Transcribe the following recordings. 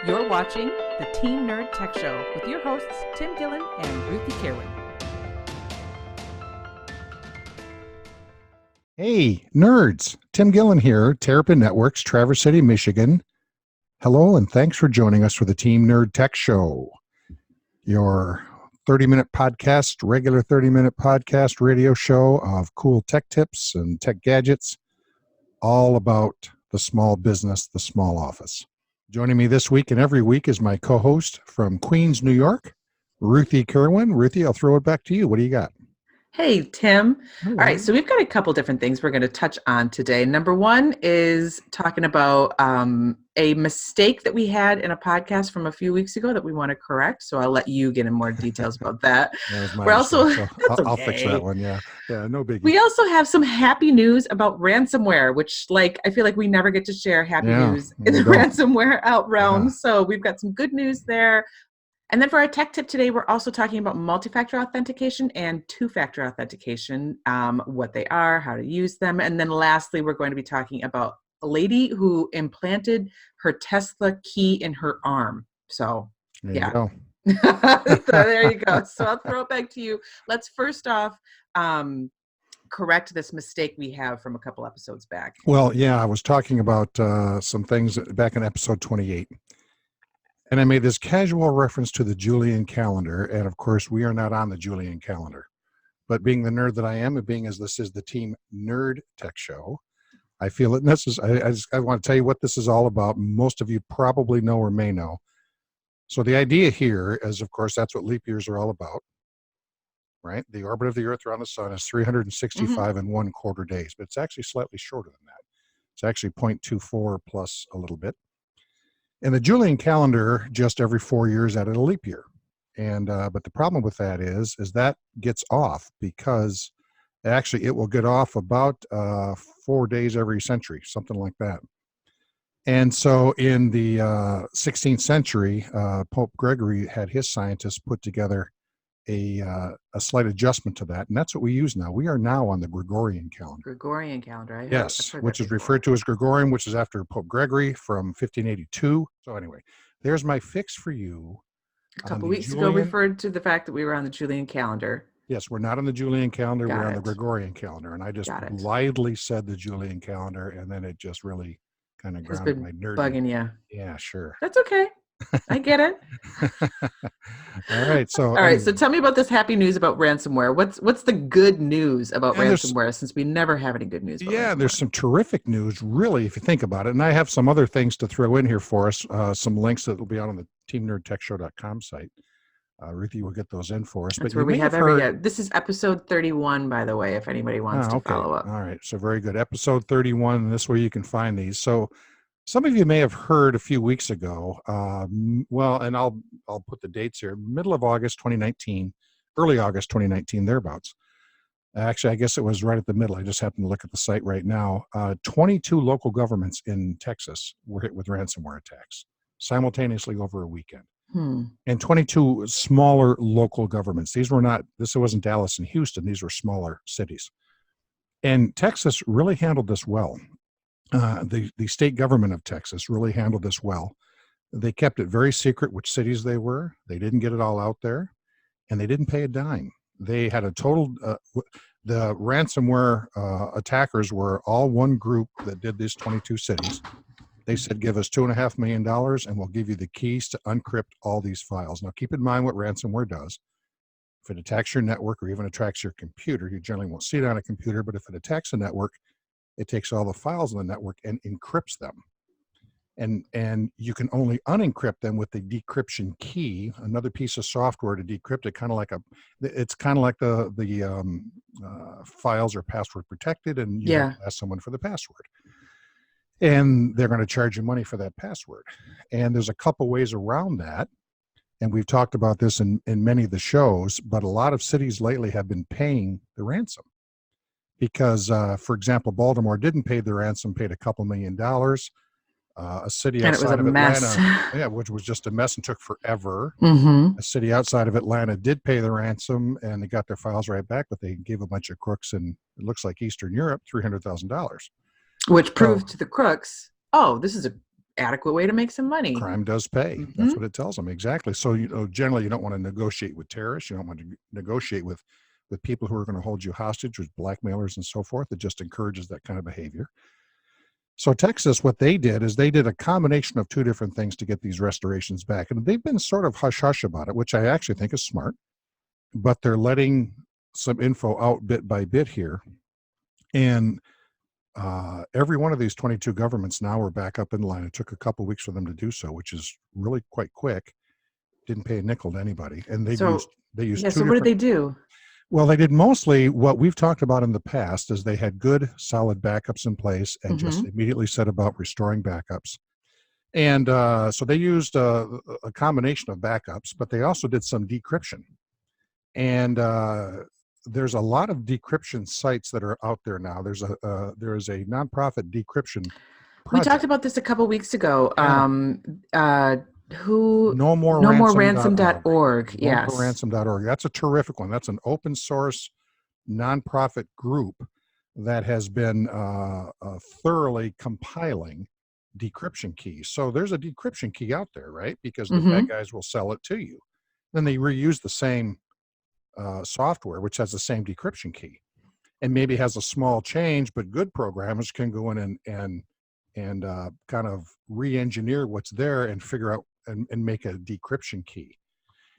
You're watching the Team Nerd Tech Show with your hosts, Tim Gillen and Ruthie Kerwin. Hey, nerds! Tim Gillen here, Terrapin Networks, Traverse City, Michigan. Hello, and thanks for joining us for the Team Nerd Tech Show, your 30-minute podcast, regular 30-minute podcast radio show of cool tech tips and tech gadgets, all about the small business, the small office. Joining me this week and every week is my co-host from Queens, New York, Ruthie Kerwin. Ruthie, I'll throw it back to you. What do you got? Hey, Tim. Hello. All right, so we've got a couple different things we're going to touch on today. Number one is talking about a mistake that we had in a podcast from a few weeks ago that we want to correct. So I'll let you get in more details about that. That was my We're mistake, also so that's I'll fix okay. that one. Yeah, no biggie. We also have some happy news about ransomware, which I feel like we never get to share happy news in the ransomware out realm. Yeah. So we've got some good news there. And then for our tech tip today, we're also talking about multi-factor authentication and two-factor authentication, what they are, how to use them. And then lastly, we're going to be talking about a lady who implanted her Tesla key in her arm. So, there you go. So there you go. So I'll throw it back to you. Let's first off correct this mistake we have from a couple episodes back. Well, yeah, I was talking about some things back in episode 28. And I made this casual reference to the Julian calendar. And of course, we are not on the Julian calendar. But being the nerd that I am, and being as this is the Team Nerd Tech Show, I feel it necessary. I want to tell you what this is all about. Most of you probably know or may know. So the idea here is, of course, that's what leap years are all about, right? The orbit of the Earth around the sun is 365 and 1/4 days, but it's actually slightly shorter than that. It's actually 0.24 plus a little bit. And the Julian calendar, just every 4 years added a leap year. And but the problem with that is that gets off because actually it will get off about 4 days every century, something like that. And so in the 16th century, Pope Gregory had his scientists put together a slight adjustment to that, and that's what we use now. We are now on the Gregorian calendar. Gregorian calendar, yes, which is referred to as Gregorian, which is after Pope Gregory from 1582. So anyway, there's my fix for you. A couple weeks ago, referred to the fact that we were on the Julian calendar. Yes, we're not on the Julian calendar. We're on the Gregorian calendar, and I just blithely said the Julian calendar, and then it just really kind of grounded my nerd. Bugging you. Yeah, sure. That's okay. I get it. All right. So So tell me about this happy news about ransomware. What's the good news about ransomware, since we never have any good news about ransomware? There's some terrific news, really, if you think about it. And I have some other things to throw in here for us, some links that will be out on the teamnerdtechshow.com site. Ruthie will get those in for us. That's where we have this is episode 31, by the way, if anybody wants to follow up. All right. So very good. Episode 31, and this is where you can find these. So some of you may have heard a few weeks ago, and I'll put the dates here, middle of August 2019, early August 2019, thereabouts. Actually, I guess it was right at the middle. I just happened to look at the site right now. 22 local governments in Texas were hit with ransomware attacks simultaneously over a weekend. And 22 smaller local governments. This wasn't Dallas and Houston. These were smaller cities. And Texas really handled this well. The state government of Texas really handled this well. They kept it very secret which cities they were. They didn't get it all out there, and they didn't pay a dime. They had a total, the ransomware attackers were all one group that did these 22 cities. They said, give us $2.5 million and we'll give you the keys to uncrypt all these files. Now keep in mind what ransomware does. If it attacks your network or even attacks your computer, you generally won't see it on a computer, but if it attacks a network, it takes all the files on the network and encrypts them. And you can only unencrypt them with the decryption key, another piece of software to decrypt it, kind of like the files are password protected, and you have to ask someone for the password. And they're going to charge you money for that password. And there's a couple ways around that. And we've talked about this in many of the shows, but a lot of cities lately have been paying the ransom. Because, for example, Baltimore didn't pay the ransom, paid a couple $1 million. A city outside of Atlanta, which was just a mess and took forever. A city outside of Atlanta did pay the ransom, and they got their files right back, but they gave a bunch of crooks in, it looks like Eastern Europe, $300,000. Which proved to the crooks, oh, this is a adequate way to make some money. Crime does pay. Mm-hmm. That's what it tells them. Exactly. So, generally you don't want to negotiate with terrorists. You don't want to negotiate with people who are going to hold you hostage, with blackmailers and so forth. It just encourages that kind of behavior. So Texas, what they did is they did a combination of two different things to get these restorations back. And they've been sort of hush-hush about it, which I actually think is smart. But they're letting some info out bit by bit here. And every one of these 22 governments now are back up in line. It took a couple of weeks for them to do so, which is really quite quick. Didn't pay a nickel to anybody. And they used two so what did they do? Well, they did mostly what we've talked about in the past, is they had good, solid backups in place and just immediately set about restoring backups. And so they used a combination of backups, but they also did some decryption. And there's a lot of decryption sites that are out there now. There is a nonprofit decryption project. We talked about this a couple weeks ago. Yeah. NoMoreRansom.org. Yes. NoMoreRansom.org. That's a terrific one. That's an open source nonprofit group that has been thoroughly compiling decryption keys. So there's a decryption key out there, right? Because the bad guys will sell it to you. Then they reuse the same software, which has the same decryption key, and maybe has a small change, but good programmers can go in and kind of re-engineer what's there and figure out and make a decryption key.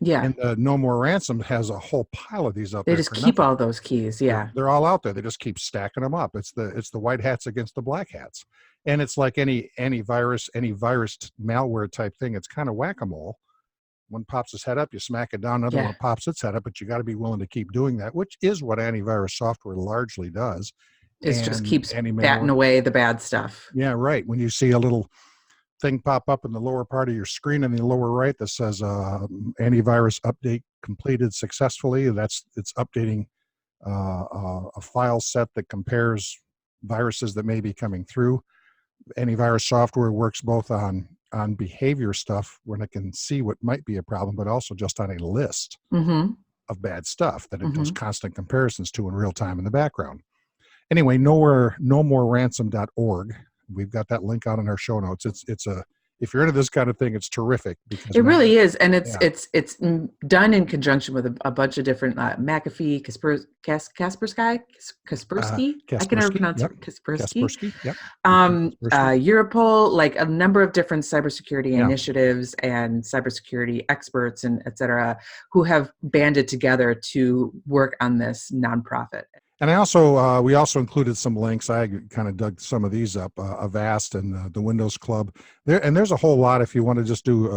Yeah. And No More Ransom has a whole pile of these out there. They just keep all those keys. Yeah. They're all out there. They just keep stacking them up. It's the white hats against the black hats. And it's like any virus malware type thing. It's kind of whack-a-mole. One pops its head up, you smack it down, another one pops its head up, but you got to be willing to keep doing that, which is what antivirus software largely does. It just keeps batting away the bad stuff. Yeah, right. When you see a little thing pop up in the lower part of your screen in the lower right that says antivirus update completed successfully, it's updating a file set that compares viruses that may be coming through. Antivirus software works both on behavior stuff when it can see what might be a problem, but also just on a list of bad stuff that it does constant comparisons to in real time in the background. Anyway, NoMoreRansom.org. We've got that link out in our show notes. If you're into this kind of thing, it's terrific because it really is, and it's done in conjunction with a bunch of different McAfee, Kaspersky. I can never pronounce it. Kaspersky. Yep. Europol, like a number of different cybersecurity initiatives and cybersecurity experts and et cetera, who have banded together to work on this nonprofit. And we also included some links. I kind of dug some of these up, Avast and the Windows Club. There's a whole lot. If you want to just do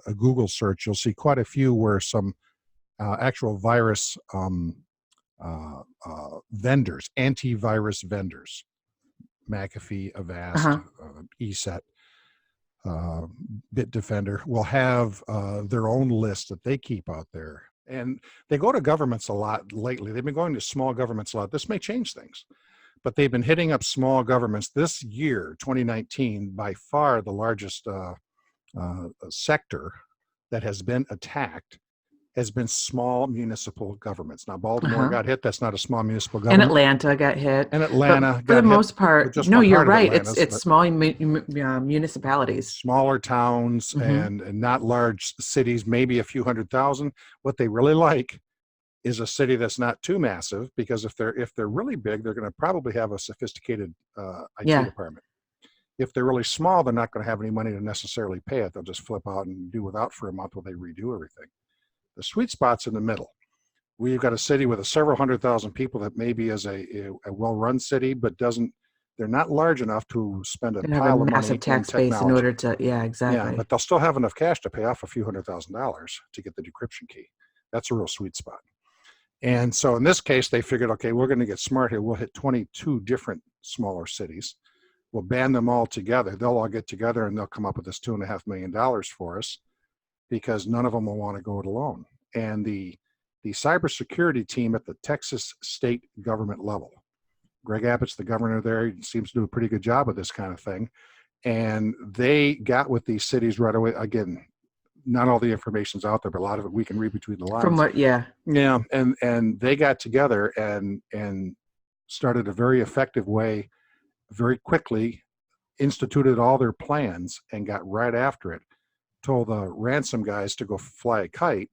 a Google search, you'll see quite a few where some actual virus vendors, antivirus vendors, McAfee, Avast, ESET, Bitdefender, will have their own list that they keep out there. And they go to governments a lot lately. They've been going to small governments a lot. This may change things, but they've been hitting up small governments. This year, 2019, by far the largest sector that has been attacked has been small municipal governments. Now, Baltimore got hit. That's not a small municipal government. And Atlanta got hit. And Atlanta got hit. For the most part, no, you're right. It's small municipalities. Smaller towns and not large cities, maybe a few 100,000. What they really like is a city that's not too massive, because if they're really big, they're going to probably have a sophisticated IT department. If they're really small, they're not going to have any money to necessarily pay it. They'll just flip out and do without for a month while they redo everything. The sweet spot's in the middle. We've got a city with several 100,000 people that maybe is a well-run city, but they're not large enough to spend a pile of money. Massive tax base in order to, exactly. Yeah, but they'll still have enough cash to pay off a few $100,000 to get the decryption key. That's a real sweet spot. And so in this case, they figured, okay, we're going to get smart here. We'll hit 22 different smaller cities. We'll band them all together. They'll all get together and they'll come up with this $2.5 million for us, because none of them will want to go it alone. And the cybersecurity team at the Texas state government level, Greg Abbott's the governor there. He seems to do a pretty good job of this kind of thing. And they got with these cities right away. Again, not all the information's out there, but a lot of it we can read between the lines. From what, yeah. And they got together and started a very effective way, very quickly, instituted all their plans and got right after it, told the ransom guys to go fly a kite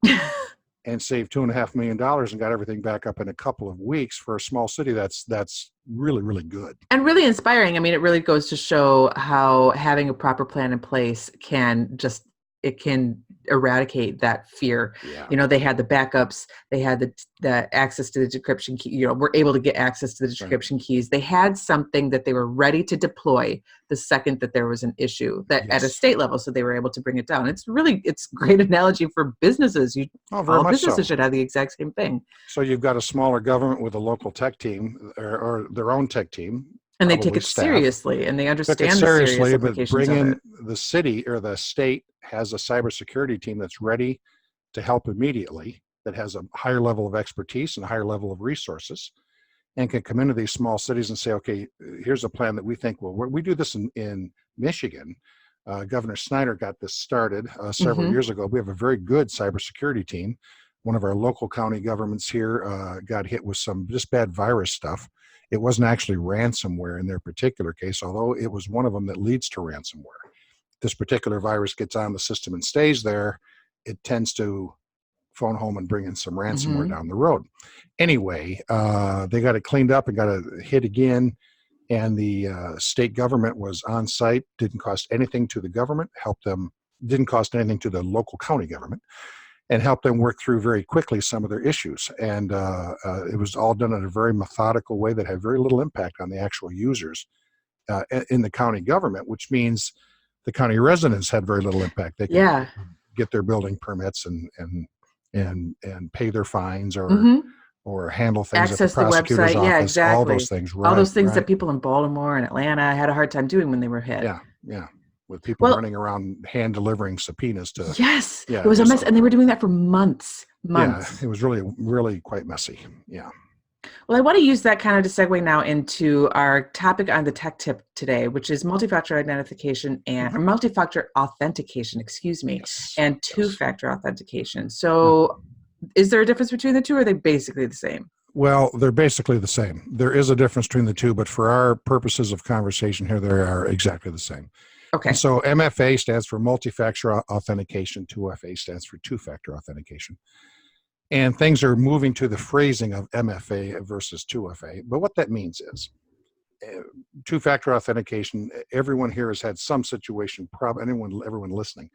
and save $2.5 million and got everything back up in a couple of weeks. For a small city, that's really, really good. And really inspiring. I mean, it really goes to show how having a proper plan in place can eradicate that fear. Yeah. You know, they had the backups, they had the access to the decryption key, you know, were able to get access to the decryption keys. They had something that they were ready to deploy the second that there was an issue that at a state level. So they were able to bring it down. It's great analogy for businesses. All businesses should have the exact same thing. So you've got a smaller government with a local tech team or their own tech team. And they take it seriously, and they understand the serious implications but bring of in it. the city or the state has a cybersecurity team that's ready to help immediately, that has a higher level of expertise and a higher level of resources, and can come into these small cities and say, okay, here's a plan that we think will work. We do this in Michigan. Governor Snyder got this started several years ago. We have a very good cybersecurity team. One of our local county governments here got hit with some just bad virus stuff. It wasn't actually ransomware in their particular case, although it was one of them that leads to ransomware. This particular virus gets on the system and stays there. It tends to phone home and bring in some ransomware down the road. Anyway, they got it cleaned up and got it hit again. And the state government was on site, didn't cost anything to the government, didn't cost anything to the local county government, and helped them work through very quickly some of their issues. And it was all done in a very methodical way that had very little impact on the actual users in the county government, which means the county residents had very little impact. They could get their building permits and pay their fines or handle things access at the prosecutor's website. office. Yeah, exactly. All those things. All those things that people in Baltimore and Atlanta had a hard time doing when they were hit. Yeah. With people running around hand delivering subpoenas to. Yes, it was a mess, and they were doing that for months. Yeah, it was really, really quite messy. Yeah. Well, I want to use that kind of to segue now into our topic on the tech tip today, which is multi-factor identification and or multi-factor authentication, and two-factor authentication. So, is there a difference between the two, or are they basically the same? Well, they're basically the same. There is a difference between the two, but for our purposes of conversation here, they are exactly the same. Okay. And so MFA stands for multi-factor authentication. 2FA stands for two-factor authentication. And things are moving to the phrasing of MFA versus 2FA. But what that means is two-factor authentication, everyone here has had some situation, everyone listening,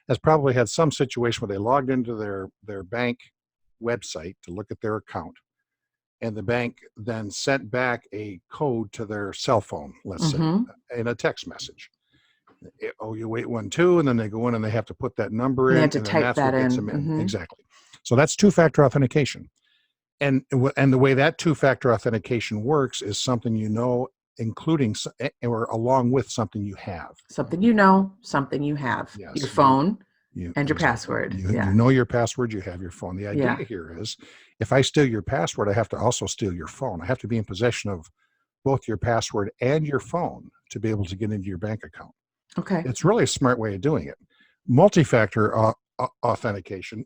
has probably had some situation where they logged into their bank website to look at their account. And the bank then sent back a code to their cell phone, let's say, in a text message. You wait 1, 2, and then they go in and they have to put that number in. They have to type that in. Exactly. So that's two-factor authentication. And the way that two-factor authentication works is something you know, including or along with something you have. Something you know, something you have. Yes. Your phone and your password. You know your password, you have your phone. The idea here is if I steal your password, I have to also steal your phone. I have to be in possession of both your password and your phone to be able to get into your bank account. Okay. It's really a smart way of doing it. Multi-factor authentication,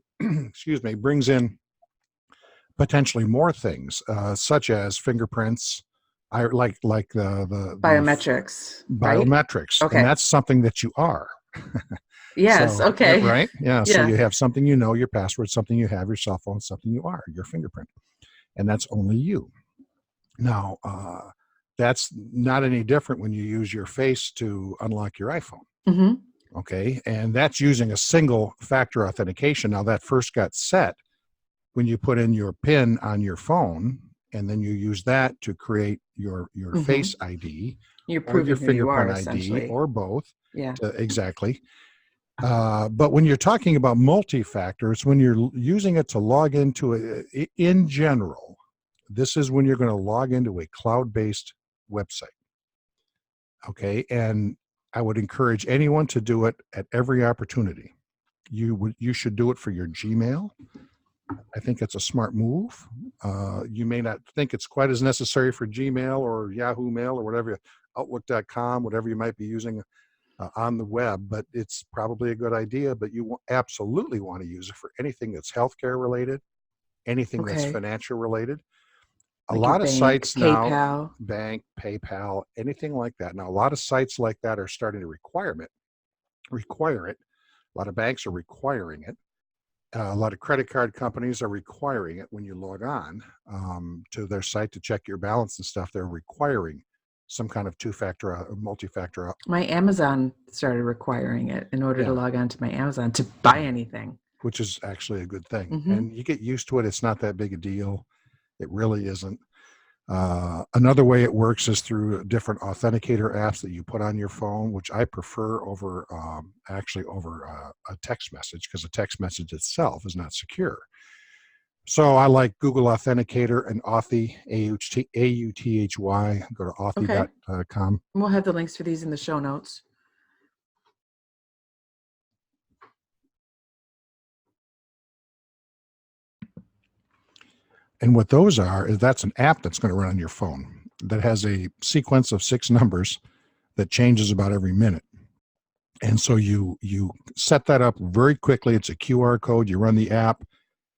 brings in potentially more things, such as fingerprints, like the biometrics. Biometrics. Okay. And that's something that you are. Yes. So, okay. Right. Yeah. So you have something you know, your password, something you have, your cell phone, something you are, your fingerprint, and that's only you. Now, that's not any different when you use your face to unlock your iPhone. Okay. And that's using a single factor authentication. Now that first got set when you put in your PIN on your phone, and then you use that to create your face ID, or your fingerprint ID, or both. Yeah. Exactly. But when you're talking about multi-factor, it's when you're using it to log into in general, this is when you're going to log into a cloud-based website. Okay. And I would encourage anyone to do it at every opportunity. You should do it for your Gmail. I think it's a smart move. You may not think it's quite as necessary for Gmail or Yahoo Mail or whatever, Outlook.com, whatever you might be using on the web, but it's probably a good idea. But you absolutely want to use it for anything that's healthcare related, anything that's financial related. A Like your lot of bank, sites now, PayPal. bank, PayPal, anything like that. Now, a lot of sites like that are starting to require it. A lot of banks are requiring it. A lot of credit card companies are requiring it when you log on to their site to check your balance and stuff. They're requiring some kind of two-factor, multi-factor. My Amazon started requiring it in order to log on to my Amazon to buy anything. Which is actually a good thing. Mm-hmm. And you get used to it. It's not that big a deal. It really isn't. Another way it works is through different authenticator apps that you put on your phone, which I prefer over a text message, because a text message itself is not secure. So I like Google Authenticator and Authy, Authy. Go to authy.com. We'll have the links for these in the show notes. And what those are is that's an app that's going to run on your phone that has a sequence of 6 numbers that changes about every minute. And so you set that up very quickly. It's a QR code. You run the app.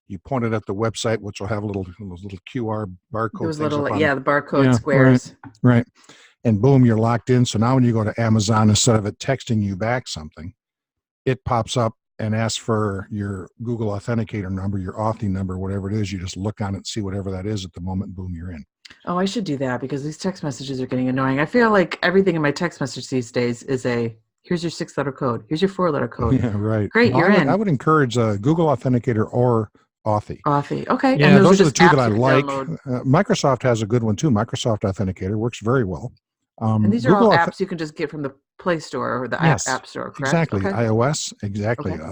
You point it at the website, which will have those little QR barcode. Those things little, the barcode squares. Right. And boom, you're locked in. So now when you go to Amazon, instead of it texting you back something, it pops up and asks for your Google Authenticator number, your Authy number, whatever it is. You just look on it and see whatever that is at the moment. Boom, you're in. Oh, I should do that, because these text messages are getting annoying. I feel like everything in my text message these days is here's your 6-letter code. Here's your 4-letter code. Yeah, right. Great, you're in. I would encourage Google Authenticator or Authy. Authy, okay. Yeah, and those are the two that I like. Download. Microsoft has a good one too. Microsoft Authenticator works very well. And these are all apps you can just get from the Play Store or the App Store, correct? Exactly. Okay. iOS, exactly. Okay.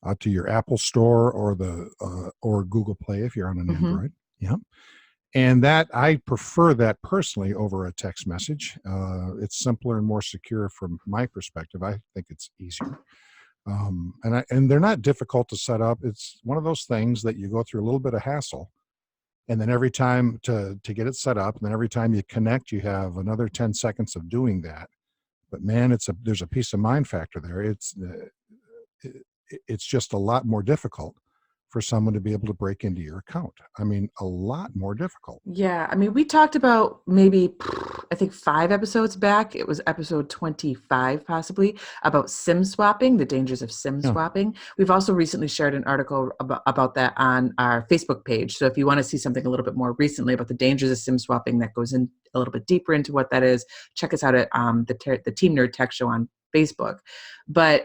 Out to your Apple Store or Google Play if you're on an Android. Yeah. And that I prefer that personally over a text message. It's simpler and more secure from my perspective. I think it's easier. And they're not difficult to set up. It's one of those things that you go through a little bit of hassle. And then every time to get it set up, and then every time you connect, you have another 10 seconds of doing that. But man, there's a peace of mind factor there. It's just a lot more difficult for someone to be able to break into your account. I mean, a lot more difficult. Yeah. I mean, we talked about maybe, I think 5 episodes back, it was episode 25 possibly, about SIM swapping, the dangers of SIM swapping. We've also recently shared an article about that on our Facebook page. So if you want to see something a little bit more recently about the dangers of SIM swapping that goes in a little bit deeper into what that is, check us out at the Team Nerd Tech Show on Facebook. But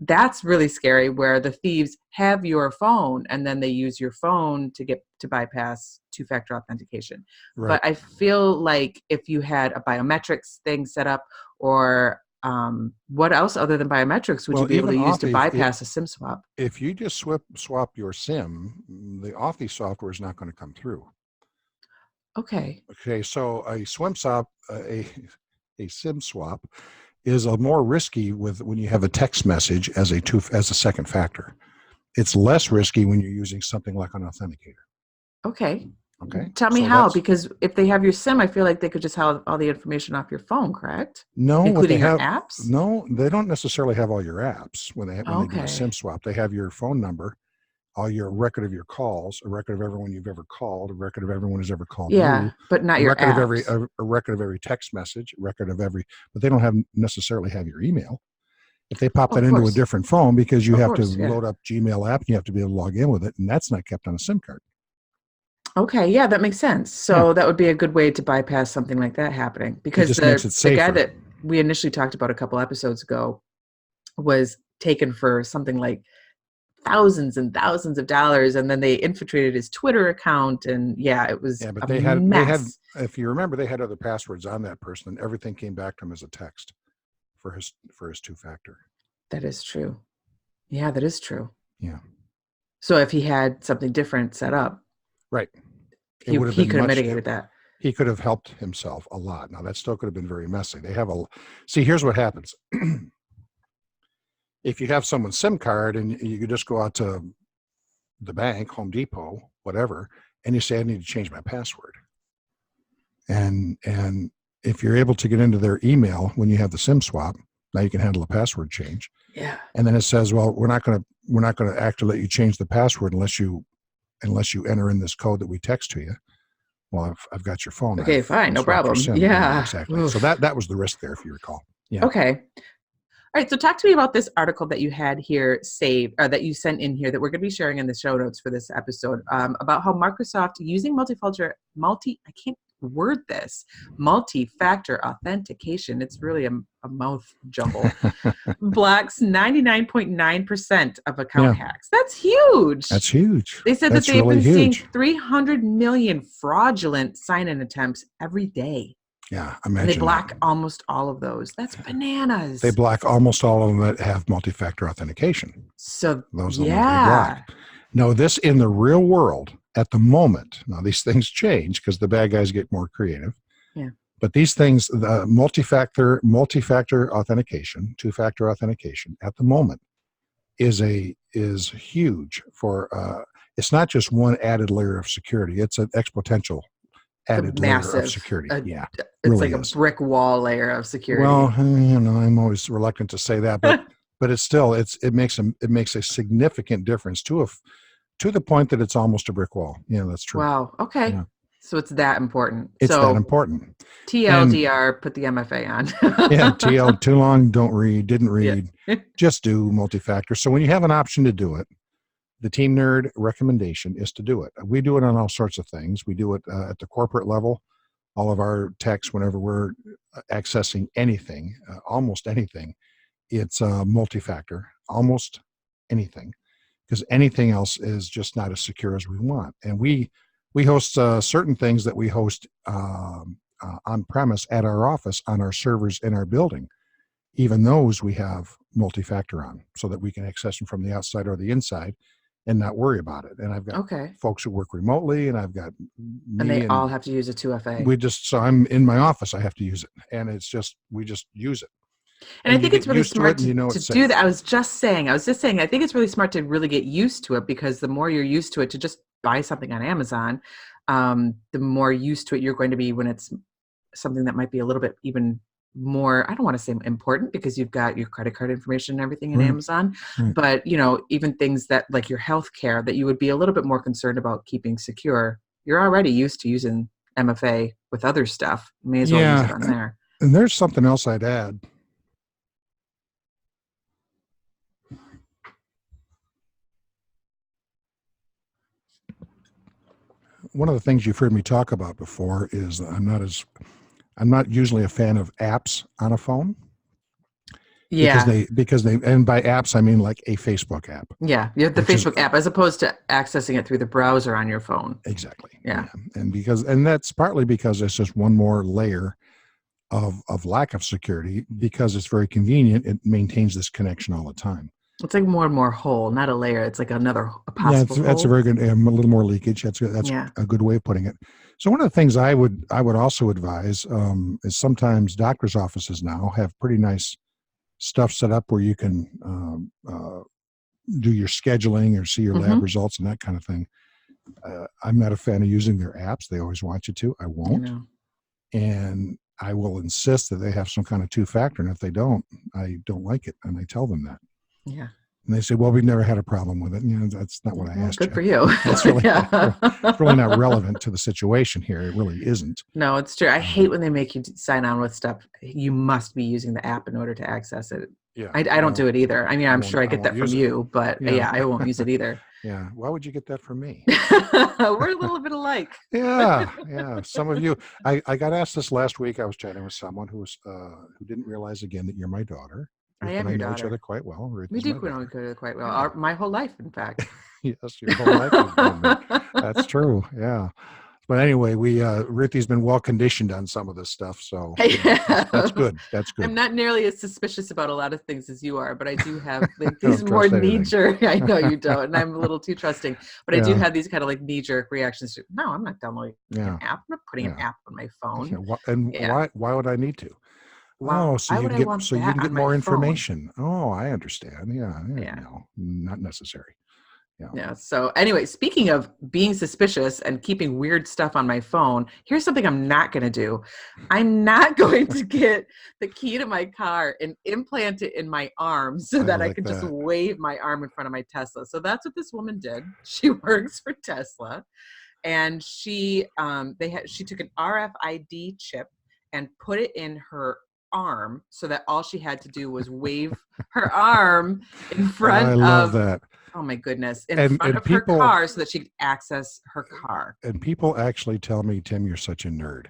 that's really scary, where the thieves have your phone and then they use your phone to bypass two-factor authentication. Right. But I feel like if you had a biometrics thing set up, or what else other than biometrics would you be able to use to bypass a SIM swap? If you just swap your SIM, the Authy software is not going to come through. Okay. So a SIM swap is a more risky when you have a text message as a second factor. It's less risky when you're using something like an authenticator. Okay. Okay. Tell me how, because if they have your SIM, I feel like they could just have all the information off your phone, correct? No, including your apps? No, they don't necessarily have all your apps when they do a SIM swap. They have your phone number, all your record of your calls, a record of everyone you've ever called, a record of everyone who's ever called you, but not your apps. A record of every text message, but they don't necessarily have your email. If they pop that into a different phone, because you have to load up Gmail app and you have to be able to log in with it, and that's not kept on a SIM card. Okay, yeah, that makes sense. So that would be a good way to bypass something like that happening, because the guy that we initially talked about a couple episodes ago was taken for something like thousands and thousands of dollars, and then they infiltrated his Twitter account, and it was but they had, if you remember, they had other passwords on that person, and everything came back to him as a text for his two-factor. That is true. Yeah, that is true. Yeah. So if he had something different set up, right, he could have mitigated that. He could have helped himself a lot. Now that still could have been very messy. Here's what happens. If you have someone's SIM card and you could just go out to the bank, Home Depot, whatever, and you say, I need to change my password. And if you're able to get into their email when you have the SIM swap, now you can handle a password change. Yeah. And then it says, well, we're not going to actually let you change the password unless you enter in this code that we text to you. Well, I've got your phone. Okay, fine, no problem. Yeah. Exactly. Oof. So that was the risk there, if you recall. Yeah. Okay. All right, so talk to me about this article that you had here saved, or that you sent in here that we're going to be sharing in the show notes for this episode, about how Microsoft using multi-factor authentication. It's really a mouth jumble. Blocks 99.9% of account hacks. That's huge. That's huge. They said That's that they've really been huge. seeing 300 million fraudulent sign-in attempts every day. Yeah, And imagine they block that. almost all of those. That's bananas. They block almost all of them that have multi-factor authentication. So those are the ones they block. No, this in the real world at the moment. Now these things change because the bad guys get more creative. Yeah. But these things, the multi-factor authentication, two-factor authentication, at the moment is huge for. It's not just one added layer of security; it's an exponential added layer of security. It's really like a brick wall layer of security. Well, I'm always reluctant to say that, but it's still it makes a significant difference to the point that it's almost a brick wall. Yeah, that's true. Wow. Okay. Yeah. So it's that important. It's that important. TLDR, put the MFA on. Yeah, TL, too long, don't read, didn't read. Yeah. Just do multi-factor. So when you have an option to do it, the Team Nerd recommendation is to do it. We do it on all sorts of things. We do it at the corporate level. All of our techs, whenever we're accessing anything, almost anything, it's multi-factor, almost anything, because anything else is just not as secure as we want. And we host certain things that we host on premise at our office on our servers in our building. Even those we have multi-factor on so that we can access them from the outside or the inside and not worry about it. And I've got folks who work remotely, and I've got me, and they all have to use a 2FA. So I'm in my office, I have to use it, and we just use it. And I think it's really smart to do that. I was just saying, I think it's really smart to really get used to it, because the more you're used to it, to just buy something on Amazon, the more used to it you're going to be when it's something that might be a little bit even more, I don't want to say important, because you've got your credit card information and everything in Amazon, but even things that like your healthcare that you would be a little bit more concerned about keeping secure. You're already used to using MFA with other stuff. You may as well use it on there. And there's something else I'd add. One of the things you've heard me talk about before is I'm not usually a fan of apps on a phone. Yeah. Because they, and by apps, I mean like a Facebook app. Yeah. You have the Facebook app as opposed to accessing it through the browser on your phone. Exactly. Yeah. And that's partly because it's just one more layer of lack of security, because it's very convenient. It maintains this connection all the time. It's like more and more hole, not a layer. It's like another possible hole. That's a very good, a little more leakage. That's a good way of putting it. So one of the things I would also advise is sometimes doctors' offices now have pretty nice stuff set up where you can do your scheduling or see your lab results and that kind of thing. I'm not a fan of using their apps. They always want you to. I won't. And I will insist that they have some kind of two-factor, and if they don't, I don't like it, and I tell them that. Yeah. And they say, well, we've never had a problem with it. That's not what I asked. Good for you. It's really, it's really not relevant to the situation here. It really isn't. No, it's true. I hate when they make you sign on with stuff. You must be using the app in order to access it. Yeah. I don't do it either. I mean, I'm sure I get that from you, but I won't use it either. Yeah. Why would you get that from me? We're a little bit alike. Yeah. Some of you, I got asked this last week. I was chatting with someone who didn't realize again that you're my daughter. I am your daughter. We know each other quite well. We do know each other quite well. My whole life, in fact. Yes, your whole life. That's true. Yeah. But anyway, Ruthie's been well conditioned on some of this stuff, so that's good. That's good. I'm not nearly as suspicious about a lot of things as you are, but I do have these more knee-jerk. I know you don't, and I'm a little too trusting. But I do have these kind of like knee-jerk reactions to. No, I'm not downloading an app. I'm not putting an app on my phone. Why would I need to? Wow. So you can get more information. Oh, I understand. Yeah. No, not necessary. Yeah. So anyway, speaking of being suspicious and keeping weird stuff on my phone, here's something I'm not going to do. I'm not going to get the key to my car and implant it in my arm so that I can just wave my arm in front of my Tesla. So that's what this woman did. She works for Tesla. and she took an RFID chip and put it in her arm so that all she had to do was wave her arm in I front love of, that. oh my goodness, in And front of her people car so that she could access her car. and people actually tell me, Tim, you're such a nerd.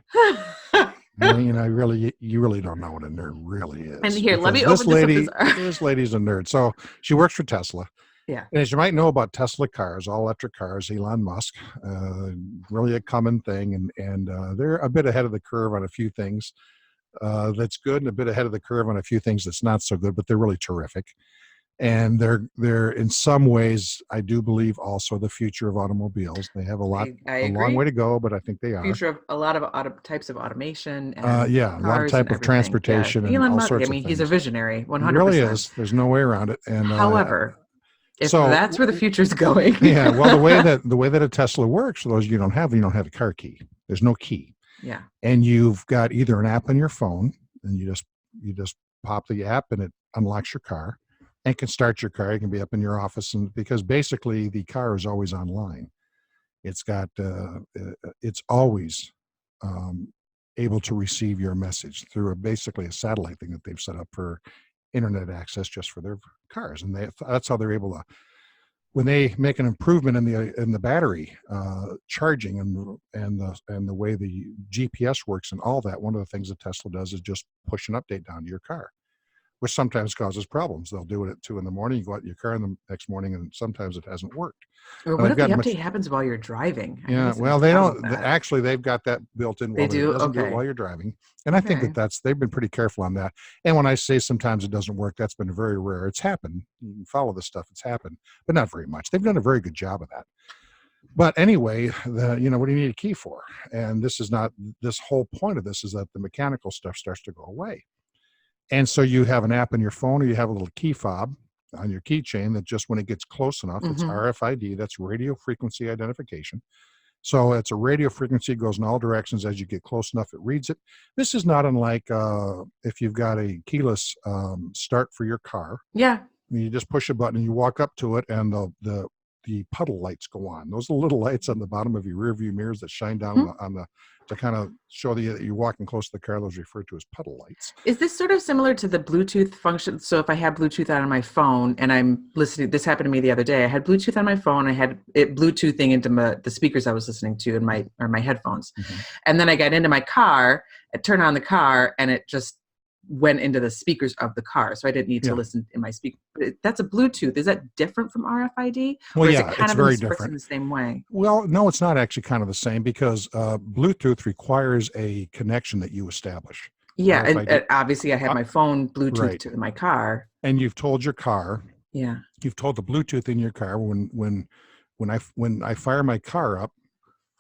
You really don't know what a nerd really is. And here, let me this open lady, this up. this lady's a nerd. So she works for Tesla. Yeah. And as you might know about Tesla cars, all electric cars, Elon Musk, really a common thing. And they're a bit ahead of the curve on a few things that's good, and a bit ahead of the curve on a few things that's not so good, but they're really terrific. And they're in some ways, I do believe, also the future of automobiles. They have I a long way to go, but I think they are. Future of a lot of types of automation and a lot of type of transportation and Elon all Musk, sorts I mean, of things. he's a visionary, 100%. He really is. There's no way around it. And however, if that's where the future's going, yeah. Well, the way that a Tesla works, for those you don't have a car key. There's no key. Yeah. And you've got either an app on your phone, and you just pop the app, and it unlocks your car, and can start your car. You can be up in your office, and because basically the car is always online. It's got it's always able to receive your message through basically a satellite thing that they've set up for internet access just for their cars, and that's how they're able to. When they make an improvement in the battery charging and the way the GPS works and all that, one of the things that Tesla does is just push an update down to your car, which sometimes causes problems. They'll do it at 2 a.m. You go out in your car in the next morning, and sometimes it hasn't worked. Or what if the update happens while you're driving? Yeah, well, they don't. Actually, they've got that built in. They do? It doesn't do it while you're driving, and I think they've been pretty careful on that. And when I say sometimes it doesn't work, that's been very rare. It's happened. You can follow the stuff. It's happened, but not very much. They've done a very good job of that. But anyway, what do you need a key for? And this is not. This whole point of this is that the mechanical stuff starts to go away. And so you have an app on your phone, or you have a little key fob on your keychain that just when it gets close enough, it's RFID, that's radio frequency identification. So it's a radio frequency, goes in all directions. As you get close enough, it reads it. This is not unlike if you've got a keyless start for your car. Yeah. You just push a button and you walk up to it, and the puddle lights go on. Those are the little lights on the bottom of your rear view mirrors that shine down on the to kind of show that you're walking close to the car. Those are referred to as puddle lights. Is this sort of similar to the Bluetooth function? So if I have Bluetooth on my phone and I'm listening, this happened to me the other day. I had Bluetooth on my phone. I had it Bluetoothing into the speakers I was listening to in my headphones. And then I got into my car, I turned on the car, and it just went into the speakers of the car. So I didn't need to listen in my speaker. That's a Bluetooth. Is that different from RFID? Well, or yeah, is it kind it's of very works different in the same way? Well, no, it's not actually kind of the same, because Bluetooth requires a connection that you establish. Yeah, and obviously I have my phone Bluetooth to my car. And you've told your car. Yeah. You've told the Bluetooth in your car when I fire my car up,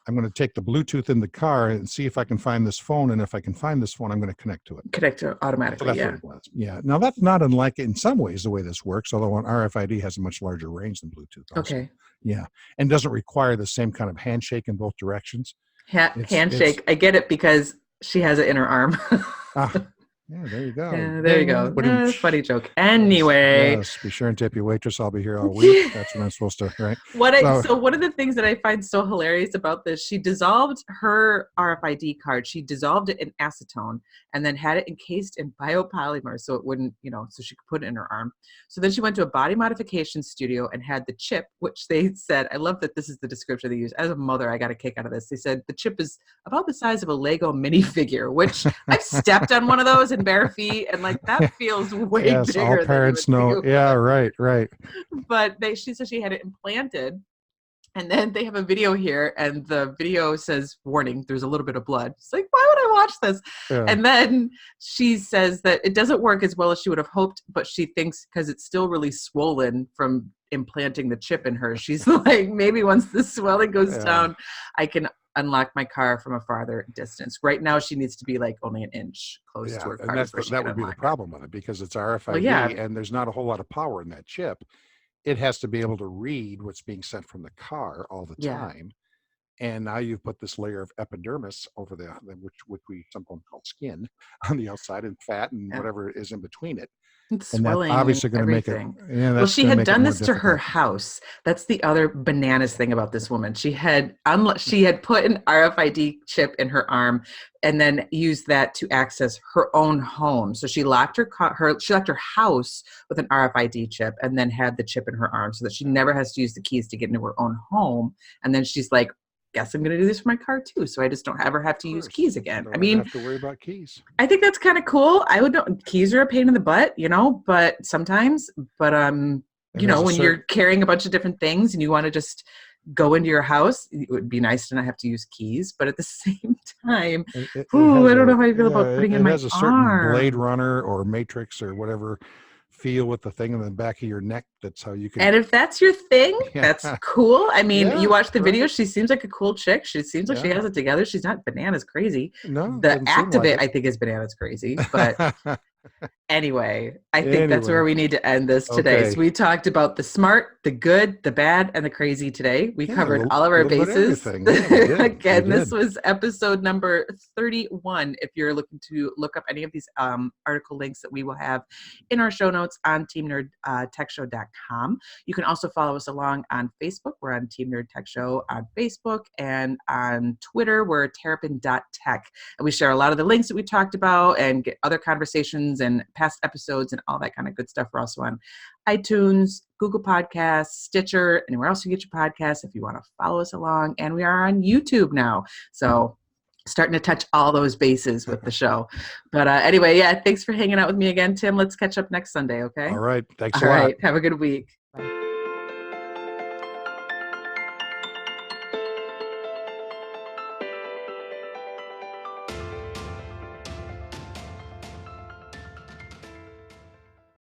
I'm going to take the Bluetooth in the car and see if I can find this phone. And if I can find this phone, I'm going to connect to it. Connect to it automatically. So that's what it was. Yeah. Now that's not unlike in some ways the way this works, although an RFID has a much larger range than Bluetooth also. Okay. Yeah. And doesn't require the same kind of handshake in both directions. Handshake. I get it because she has it in her arm. Yeah, there you go. Yeah, there you go. Funny joke. Anyway. Yes, be sure and tip your waitress. I'll be here all week. That's what I'm supposed to, right? So one of the things that I find so hilarious about this, she dissolved her RFID card. She dissolved it in acetone and then had it encased in biopolymer so it wouldn't, so she could put it in her arm. So then she went to a body modification studio and had the chip, which they said, I love that this is the description they use. As a mother, I got a kick out of this. They said the chip is about the size of a Lego minifigure, which I've stepped on one of those in bare feet, and that feels way bigger. Yes, all parents know. Yeah, right. But she said she had it implanted, and then they have a video here, and the video says, "Warning: there's a little bit of blood." It's like, why would I watch this? Yeah. And then she says that it doesn't work as well as she would have hoped, but she thinks because it's still really swollen from implanting the chip in her, she's like, maybe once the swelling goes down, I can unlock my car from a farther distance. Right now, she needs to be only an inch close to her car. And that would be the problem with it, because it's RFID and there's not a whole lot of power in that chip. It has to be able to read what's being sent from the car all the time. and now you've put this layer of epidermis over which we sometimes call skin on the outside, and fat and Yeah. whatever is in between it. It's And that's swelling and obviously going to make it, everything. yeah, Well, that's she going to had make it done more this to her difficult. house. That's the other bananas thing about this woman. She had put an RFID chip in her arm and then used that to access her own home. So she locked she locked her house with an RFID chip and then had the chip in her arm so that she never has to use the keys to get into her own home. And then she's like, guess I'm going to do this for my car too, so I just don't ever have to use keys again. Don't I ever mean, have to worry about keys. I think that's kind of cool. I would know keys are a pain in the butt, but sometimes, but when you're carrying a bunch of different things and you want to just go into your house, it would be nice to not have to use keys. But at the same time, I don't know how I feel about putting in my arm. It has a certain Blade Runner or Matrix or whatever feel with the thing in the back of your neck. That's how you can. And if that's your thing, that's cool. I mean, you watch the video, right. She seems like a cool chick. She seems like she has it together. She's not bananas crazy. No, the act of like it, I think, is bananas crazy. But anyway, I think that's where we need to end this today. Okay. So we talked about the smart, the good, the bad, and the crazy today. We covered all of our bases. Again, this was episode number 31. If you're looking to look up any of these article links that we will have in our show notes on teamnerdtechshow.com. You can also follow us along on Facebook. We're on Team Nerd Tech Show on Facebook, and on Twitter, we're terrapin.tech. And we share a lot of the links that we talked about and get other conversations and past episodes and all that kind of good stuff. We're also on iTunes, Google Podcasts, Stitcher, anywhere else you get your podcasts if you want to follow us along. And we are on YouTube now. So starting to touch all those bases with the show. But anyway, thanks for hanging out with me again, Tim. Let's catch up next Sunday, okay? All right. Thanks a lot. All right. Have a good week.